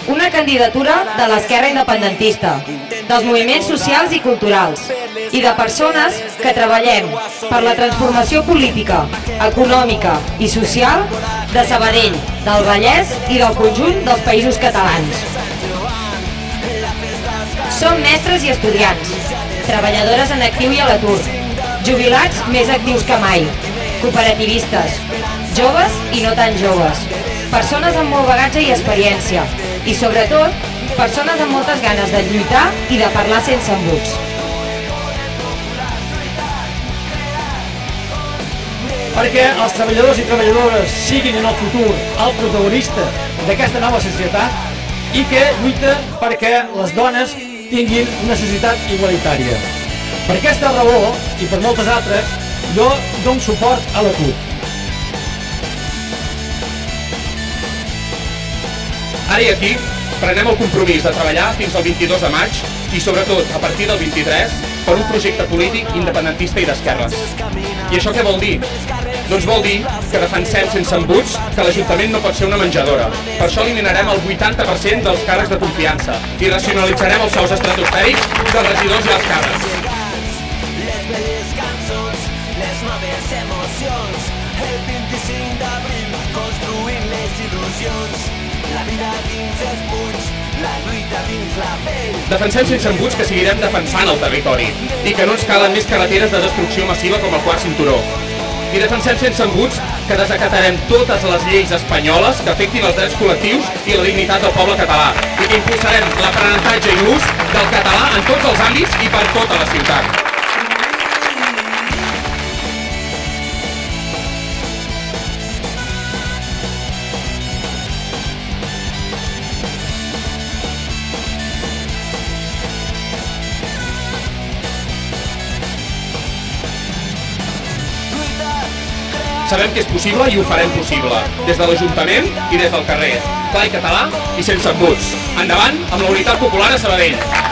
Una candidatura de l'esquerra independentista, dels moviments socials i culturals i de persones que treballem per la transformació política, econòmica i social de Sabadell, del Vallès i del conjunt dels Països Catalans. Som mestres i estudiants, treballadores en actiu i a l'atur, jubilats més actius que mai, cooperativistes, joves i no tan joves, persones amb molt bagatge i experiència i, sobretot, persones amb moltes ganes de lluitar i de parlar sense embuts. Perquè els treballadors i treballadores siguin en el futur el protagonista d'aquesta nova societat i que lluita perquè les dones tinguin una societat igualitària. Per aquesta raó, i per moltes altres, jo dono suport a la CUP. Ara i aquí prenem el compromís de treballar fins al 22 de maig i, sobretot, a partir del 23, per un projecte polític independentista i d'esquerres. I això què vol dir? Doncs vol dir que defensem sense embuts que l'Ajuntament no pot ser una menjadora. Per això eliminarem el 80% dels càrrecs de confiança i racionalitzarem els sous estratosfèrics dels regidors i els càrrecs. Les noves emocions, el 25 d'abril, construint les il·lusions, la vida dins els punys, la lluita dins la pell. Defensem sense embuts que seguirem defensant el territori i que no ens calen més carreteres de destrucció massiva com el quart cinturó. I defensem sense embuts que desacatarem totes les lleis espanyoles que afectin els drets col·lectius i la dignitat del poble català i que impulsarem l'aprenentatge i l'ús del català en tots els àmbits i per tota la ciutat. Sabem que és possible i ho farem possible, des de l'Ajuntament i des del carrer, clar i català i sense embuts. Endavant amb la Unitat Popular a Sabadell!